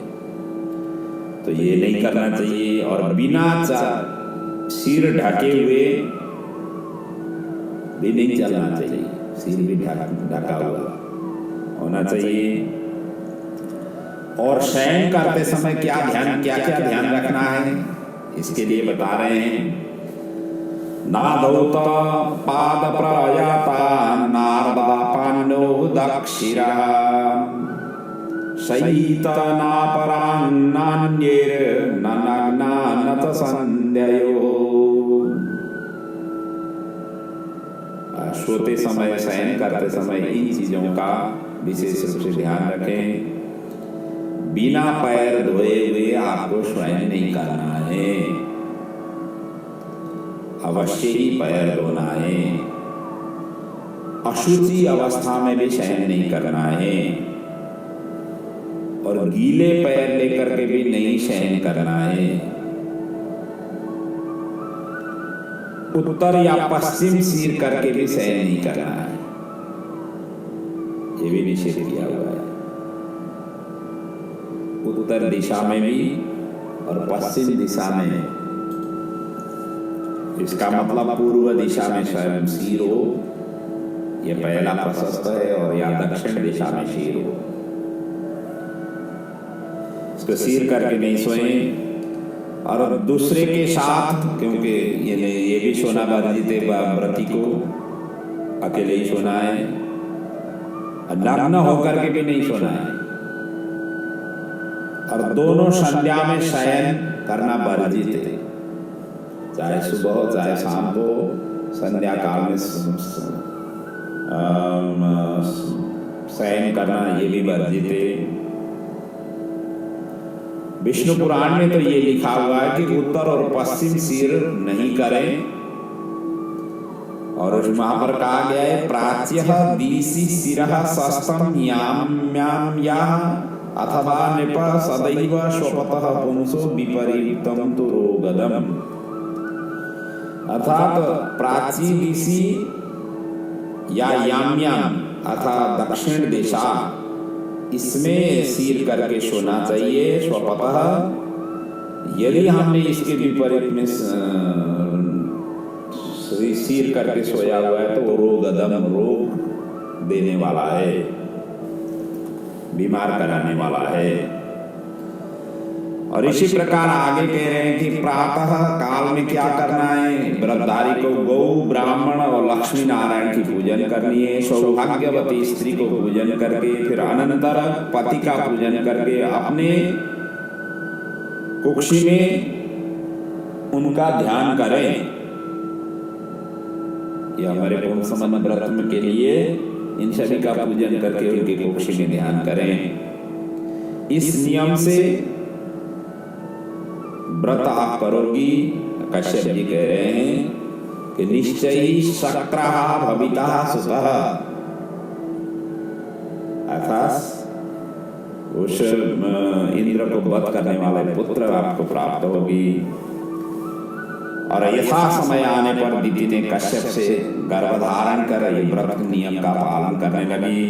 A: तो ये नहीं करना चाहिए। और बिना सिर ढके हुए भी नहीं चलना चाहिए, सिर भी ढका हुआ होना चाहिए। और शयन करते समय क्या ध्यान रखना है, इसके लिए बता रहे हैं। नादौत पाद प्रयाता नारदापान्नो दक्षिरा शयितनापरान्नान्येर ननग्नानत संध्यायो। सोते समय, शयन करते समय इन चीजों का विशेष रूप से ध्यान रखें। बिना पैर धोए हुए आपको शयन नहीं करना है, अवश्य ही पैर धोना है। अशुचि अवस्था में भी शयन नहीं करना है, और गीले पैर लेकर के भी नहीं शयन करना है। उत्तर या पश्चिम सिर करके भी शयन नहीं करना है, ये भी निषेध किया हुआ है। उत्तर दिशा में भी और पश्चिम दिशा में, इसका मतलब पूर्व दिशा में स्वयं सिर हो, यह पहला प्रशस्त है, और या दक्षिण दिशा में सिर हो, इसको सिर करके नहीं सोए। और दूसरे के साथ, क्योंकि ये भी सोना वर्जित है, व्रती को अकेले ही सोना है, नग्न होकर के भी नहीं सोना है। और दोनों संध्या में शयन करना वर्जित है, चाहे सुबह हो चाहे शाम को, संध्या काल में शयन करना ये भी वर्जित है। विष्णु पुराण में तो ये लिखा हुआ है कि उत्तर और पश्चिम सिर नहीं करें, और वहां पर कहा गया है प्राच्यः दिशि शिरः सस्तम याम्याम याः अथवा नृप सदैव स्वपतः पुंसो विपरीतम तु रोगदम। अर्थात प्राची दिशि या याम्याम अर्थात दक्षिण दिशा, इसमें सिर करके सोना चाहिए स्वपतः, यदि हमने इसके विपरीत में सिर करके सोया हुआ है तो वो रोग अदम रोग देने वाला है, बीमार कराने वाला है। और इसी प्रकार आगे कह रहे हैं कि प्रातः काल में क्या करना है, व्रतधारी को गौ, ब्राह्मण और लक्ष्मी नारायण की पूजन करनी है। सौभाग्यवती स्त्री को पूजन करके फिर अनंतर पति का पूजन करके अपने कुक्षी में उनका ध्यान करें। यह हमारे पूर्ण संबंध व्रत के लिए इन सभी का पूजन करके उनके कुक्षी में ध्यान करें। इस नियम से व्रत आप करोगी, कश्यप जी कह रहे हैं कि निश्चय ही शक्रः भविता सुतः, अर्थात उस इंद्र को वध करने वाले पुत्र आपको प्राप्त होगी। और यथा समय आने पर दीदी ने कश्यप से गर्भधारण कर ये व्रत नियम का पालन करने लगी।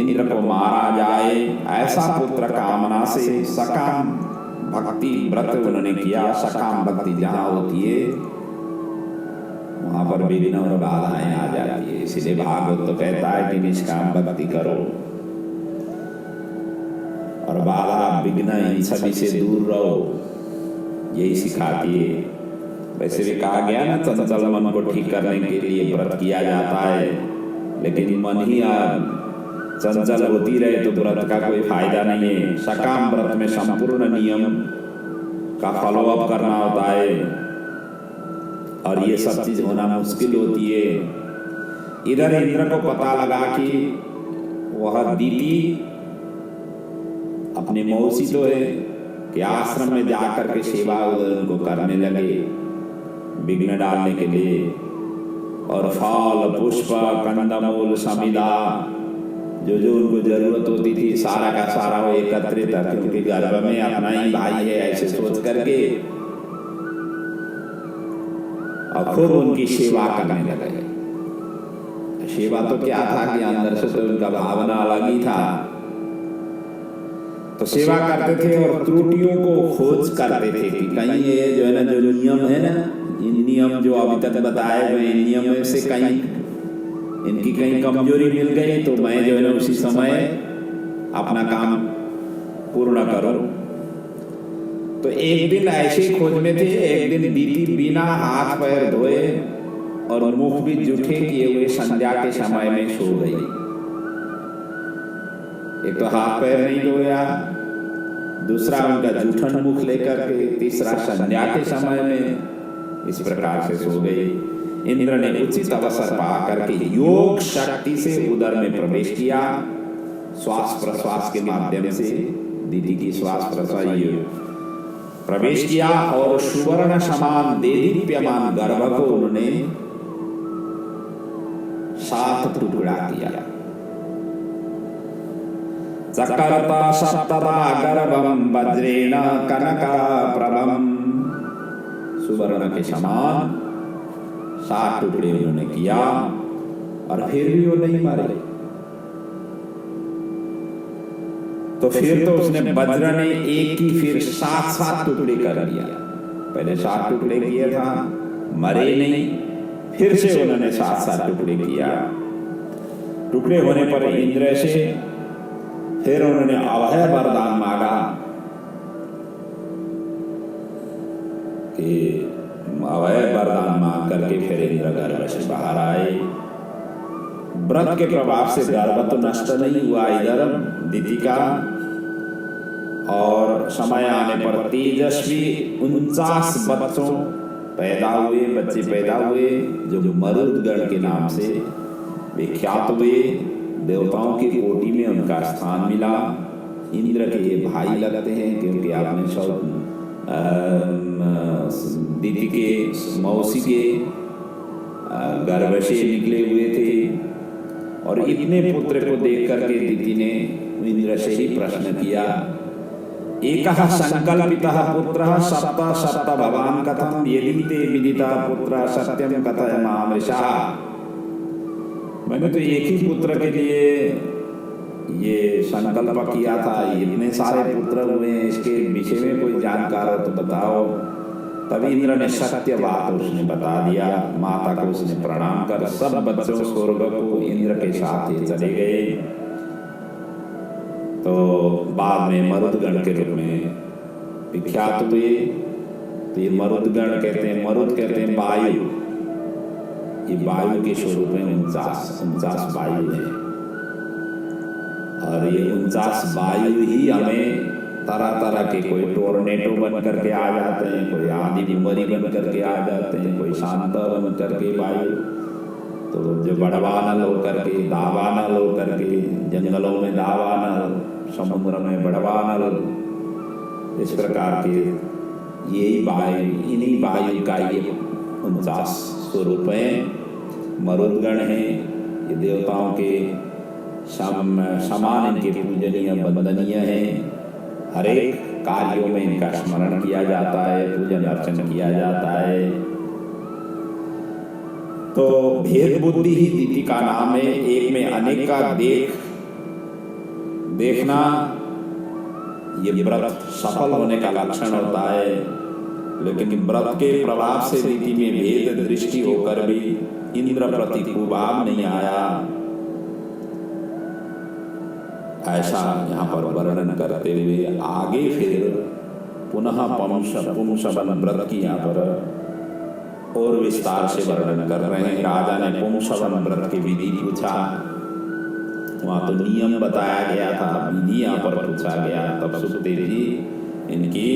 A: इंद्र को मारा जाए ऐसा पुत्र कामना से सकाम भक्ति व्रत उन्होंने किया। सकाम भक्ति जहाँ होती है वहां पर विघ्न और बाधाएं आ जाती है। इसलिए भागवत तो कहता है कि निष्काम भक्ति करो और बाधा विघ्न इन सभी से दूर रहो, यही सिखाती है। वैसे भी कहा गया ना, चंचल मन को ठीक करने के लिए व्रत किया जाता है, लेकिन मन ही चंचल होती रहे तो व्रत का कोई फायदा नहीं है। सकाम व्रत में संपूर्ण नियम का फॉलो अप करना होता है और ये सब चीज होना मुश्किल होती है। इधर इंद्र को पता लगा कि वह दीदी अपनी मौसी तो है कि आश्रम में जाकर के सेवा उनको करने लगे विघ्न डालने के लिए। और फल पुष्प कंदमूल समिधा जो जो उनको जरूरत होती थी सारा का सारा वो एकत्रित, क्योंकि गर्भ में अपना ही भाई है ऐसे सोच करके और खूब उनकी सेवा करने लगे। सेवा तो क्या था कि अंदर से तो उनका भावना अलग ही था। तो सेवा करते थे और त्रुटियों को खोज करते थे कि कहीं ये जो है ना, जो नियम है ना, इन नियम जो अभी तक बताए हुए नियम में से कहीं इनकी कहीं कमजोरी मिल गई तो मैं जो है ना उसी समय अपना काम पूर्ण करूं। तो एक दिन ऐसे खोज में थे, एक दिन दीदी बिना हाथ पैर धोए और मुख भी जूठे किए हुए संध्या के समय में सो गई। एक तो हाथ पैर नहीं धोया, दूसरा उनका जूठन मुख लेकर के, तीसरा संध्या के समय में इस प्रकार से सो गई। इंद्र ने उचित अवसर पा करके योग शक्ति से उदर में प्रवेश किया। श्वास प्रश्वास के माध्यम से दीदी की श्वास प्रश्वास प्रवेश किया और सुवर्ण समान देदीप्यमान गर्भ को उन्होंने 7 टुकड़ा किया। चकरता सप्तदा गर्भम वज्रेण कनका प्रभम, सुवर्ण के समान 7 टुकड़े उन्होंने किया और फिर भी वो नहीं मरे। तो फिर तो उसने वज्र ने एक की फिर 7 टुकड़े कर दिया। पहले 7 टुकड़े किए था, मरे नहीं, फिर से उन्होंने 7 टुकड़े किया। टुकड़े होने पर इंद्र से फिर उन्होंने अभय वरदान मांगा कि अभय वरदान मांग करके फिर इंद्र गर्भ से बाहर आए। व्रत के प्रभाव से गर्भ तो नष्ट नहीं हुआ इधर दीदी का, और समय आने पर तेजस्वी 49 बच्चे पैदा हुए जो मरुदगण के नाम से विख्यात हुए। देवताओं की कोटि में उनका स्थान मिला। इंद्र के ये भाई लगते हैं क्योंकि आपने सब दीदी के मौसी के गर्भ से निकले हुए थे। और इतने पुत्र को देख करके दीदी ने इंद्र से ही प्रश्न किया, एकः संकल्पितः पुत्रः सप्त भवान् कथं यदि ते विदितः पुत्रः सत्यं कथय मामृषा। मैंने तो एक ही पुत्र के लिए ये संकल्प किया था, इतने सारे पुत्र हुए, इसके विषय में कोई जानकार हो तो बताओ। तभी इंद्र ने सत्य बात उसने बता दिया। माता को उसने प्रणाम कर सब बच्चों स्वर्ग को इंद्र के साथ ही चले गए। तो बाद में मरुदगण के रूप में विख्यात हुए। तो ये मरुदगण कहते हैं, मरुद कहते हैं वायु। ये वायु के स्वरूप में 49 वायु है, और ये 49 वायु ही हमें तरह तरह के, कोई टोर्नेडो बन करके आ जाते हैं, कोई आंधी बिमरी बन करके आ जाते हैं, कोई शांत बन करके वायु, तो जो बड़वानल हो करके, दावानल हो करके, जंगलों में दावानल, समुद्र में बड़वानल, इस प्रकार के यही वायु, इन्हीं वायु का ये 49 स्वरूप है। मरुदगण हैं, ये देवताओं के समान इनके पूजनीय वंदनीय हैं। हर एक कार्यों में इनका स्मरण किया जाता है, पूजन अर्चन किया जाता है। तो भेद बुद्धि ही दीति का नाम है। एक में अनेक का देखना ये व्रत सफल होने का लक्षण होता है। लेकिन व्रत के प्रभाव से रीति में भेद दृष्टि होकर भी इंद्र प्रति कुभाव नहीं आया, ऐसा यहाँ पर वर्णन करते हुए आगे फिर पुनः पुंसवन व्रत की यहाँ पर और विस्तार से वर्णन कर रहे हैं। राजा ने पुंसवन व्रत की विधि पूछा, वहां तो नियम बताया गया था, विधि यहाँ पर पूछा गया। तब सुखदेव जी इनकी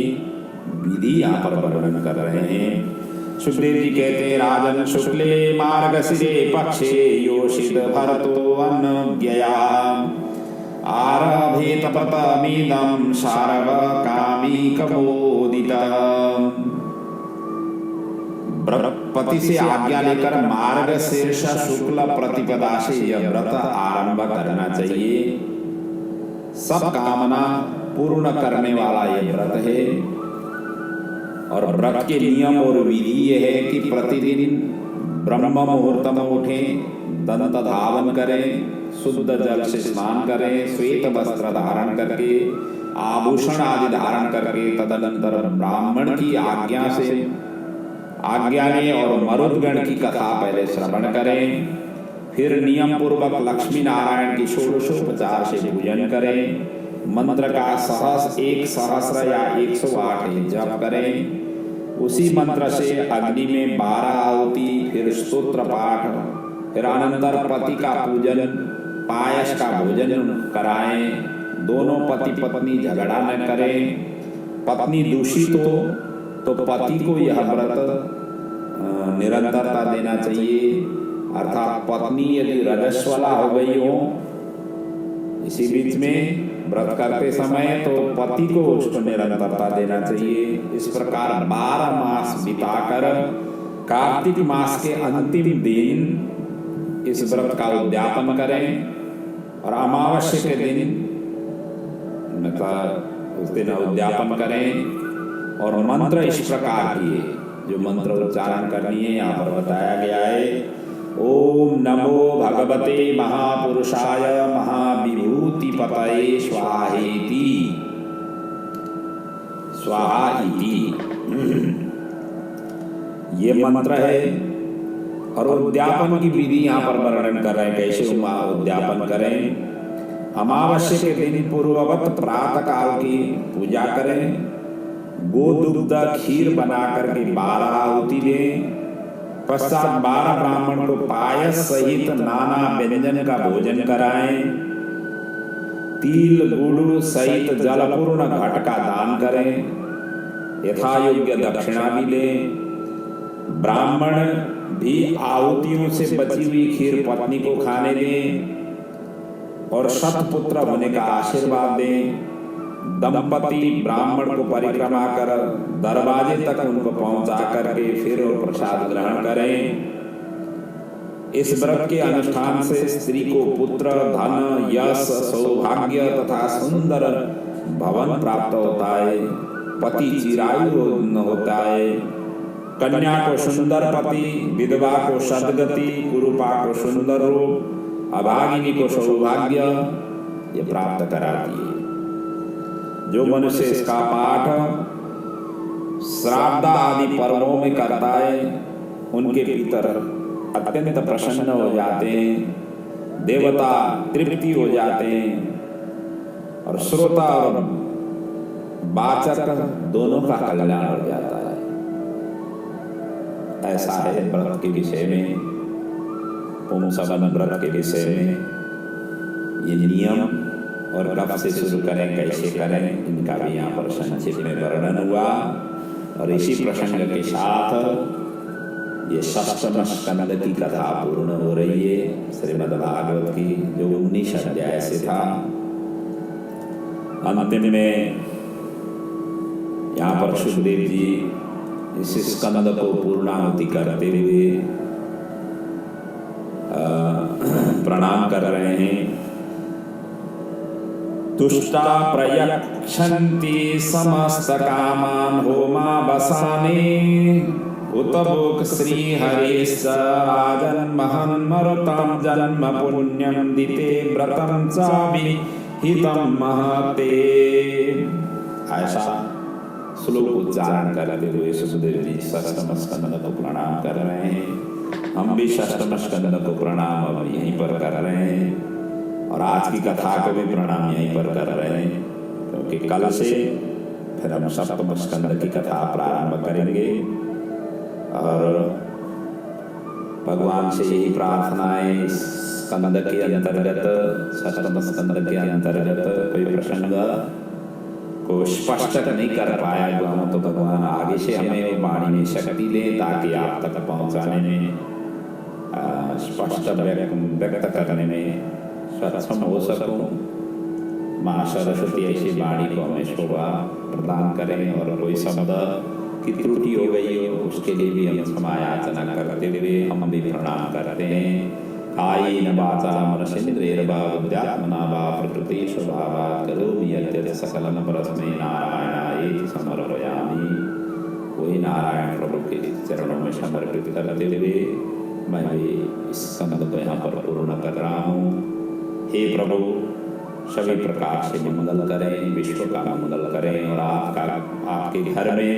A: विधि यहाँ पर वर्णन कर रहे हैं। सुखदेव जी कहते हैं, राजन शुक्ले मार्गशिरे पक्षे योषित भरतो अनव्यया आरभेत पतमीदं सार्वकामिकमोदितम्। पति से आज्ञा लेकर मार्गशीर्ष शुक्ल प्रतिपदा से यह व्रत आरंभ करना चाहिए। सब कामना पूर्ण करने वाला यह व्रत है। और व्रत के नियम और विधि यह है कि प्रतिदिन ब्रह्म मुहूर्त में उठें, दंत धावन करें, शुद्ध जल से स्नान करें, श्वेत वस्त्र धारण करके, आभूषण आदि धारण करके, तदनंतर ब्राह्मण की आज्ञा ने और मरुदगण की कथा पहले श्रवण करें। फिर नियम पूर्वक लक्ष्मी नारायण की षोडशोपचार से पूजन करें। मंत्र का 1 सहस्र या 108 जप करें। उसी मंत्र से अग्नि में 12 आहुति, फिर स्तोत्र पाठ, फिर अनंतर पति का पूजन, पायस का भोजन कराएं। दोनों पति पत्नी झगड़ा न करें। पत्नी दूषित हो तो पति को यह व्रत निरंतरता देना चाहिए। अर्थात पत्नी यदि रजस्वला हो गई हो इसी बीच में व्रत करते समय, तो पति को उसको निरंतरता देना चाहिए। इस प्रकार 12 मास बिताकर कार्तिक मास के अंतिम दिन इस व्रत का उद्यापन करें। और अमावस्या के दिन उस दिन उद्यापन करें। और मंत्र इस प्रकार की, जो मंत्र उच्चारण करनी है यहाँ पर बताया गया है। ओम नमो भगवते महापुरुषाय महाविभूति पतये स्वाहेति। स्वाहा इति ये मंत्र है। और उद्यापन की विधि यहाँ पर वर्णन कर रहे हैं, कैसे उद्यापन करें। अमावस्या के दिन पूर्ववत प्रातः काल की पूजा करें। गोदुग्ध खीर बना करके 12 आहुति दें। पश्चात 12 ब्राह्मण को पायस सहित नाना व्यंजन का भोजन कराएं। तिल गुड़ सहित जलपूर्ण घट का दान करें। यथा योग्य दक्षिणा भी दें। ब्राह्मण भी आहुतियों से बची हुई खीर पत्नी को खाने दें और शतपुत्र होने का आशीर्वाद दें। दंपति ब्राह्मण को परिक्रमा कर दरवाजे तक उनको पहुंचा करके फिर प्रसाद ग्रहण करें। इस व्रत के अनुष्ठान से स्त्री को पुत्र, धन, यश, सौभाग्य तथा सुंदर भवन प्राप्त होता है। पति चिरायु होता है। कन्या को सुंदर पति, विधवा को सद्गति, कुरूपा को सुंदर रूप, अभागिनी को सौभाग्य, ये प्राप्त कराती है। जो मनुष्य इसका पाठ श्राद्ध आदि पर्वों में करता है, उनके पितर अत्यंत प्रसन्न हो जाते हैं, देवता तृप्ति हो जाते हैं, और श्रोता और वाचक दोनों का कल्याण हो जाता है। ऐसा है व्रत के विषय में, पुंसवन व्रत के विषय में ये नियम, और कब से शुरू करें, कैसे करें, इनका भी यहाँ पर संक्षेप में वर्णन हुआ। और इसी प्रसंग के साथ ये सप्तम स्कंद की कथा पूर्ण हो रही है श्रीमद् भागवत की, जो 19 अध्याय से था। अंतिम में यहाँ पर सुखदेव जी इस स्कंद को पूर्णाहुति करते हुए प्रणाम कर रहे हैं। तुष्टा प्रयक्षन्ति समस्त कामान होमा बसाने, उतबोक श्री हरेश राजन महन मरुतम जन्म पुण्यम दिते व्रतम चावि हितम महते। ऐसा श्लोक उच्चारण करते हुए सुखदेव जी षष्ठम स्कंद को प्रणाम कर रहे हैं। हम भी षष्ठम स्कंद को प्रणाम अब यहीं पर कर रहे हैं, और आज की कथा को भी प्रणाम यहीं पर कर रहे हैं, क्योंकि कल से फिर हम सप्तम स्कंद की कथा प्रारंभ करेंगे। और भगवान से यही प्रार्थना है, स्कंद के अंतर्गत, सप्तम स्कंद के अंतर्गत कोई प्रसंग को स्पष्ट नहीं कर पाया हुआ तो भगवान आगे से हमें वाणी में शक्ति दे, ताकि आप तक पहुंचाने में, स्पष्ट व्यक्त करने में सक्षम हो सकूं। माँ सरस्वती ऐसी वाणी को हमें शोभा प्रदान करें, और कोई शब्द की त्रुटि हो गई हो उसके लिए भी हम क्षमा याचना करते हुए हम भी प्रणाम करते हैं। कायेन वाचा मनसेन्द्रियर्वा बुद्ध्यात्मना वा प्रकृति स्वभावात् करोमि यद्यत् सकलं परस्मै नारायणायेति समर्पयामि। वही नारायण प्रभु के चरणों में समर्पित करते हुए मैं भी इस स्कंद को यहाँ पर पूर्ण कर रहा हूँ। हे प्रभु, सभी प्रकार से मंगल करें, विश्व का मंगल करें, और आपके घर में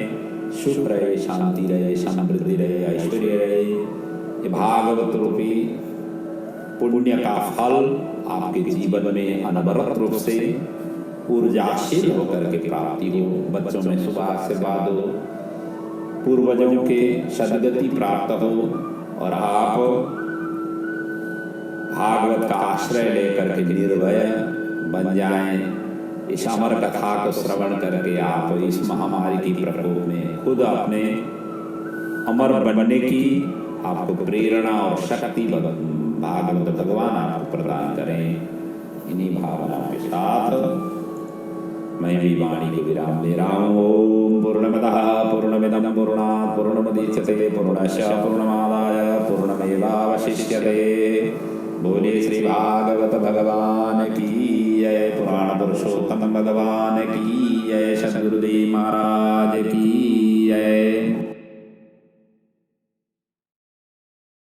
A: सुख रहे, शांति रहे, समृद्धि रहे, ऐश्वर्य रहे। ये भागवत रूपी पुण्य का फल आपके जीवन में अनवरत रूप से ऊर्जाशील होकर के प्राप्ति हो, बच्चों में शुभ आशीर्वाद हो, पूर्वजों के सद्गति प्राप्त हो, और आप भागवत का आश्रय लेकर के निर्भय बन जाएं। इस अमर कथा को श्रवण करके आप इस महामारी की प्रकोप में खुद अपने अमर बनने की आपको प्रेरणा और शक्ति भागवत भगवान आपको प्रदान करें। इन्हीं भावनाओं के साथ मैं भी वाणी को विराम दे रहा हूँ। ओम पूर्णमदः पूर्णमिदं पूर्णात् पूर्णमुदच्यते पूर्णस्य पूर्णमादाय पूर्णमेवावशिष्यते। बोलिए श्री भागवत भगवान की जय, पुराण पुरुषोत्तम भगवान की जय, सद्गुरुदेव महाराज की जय।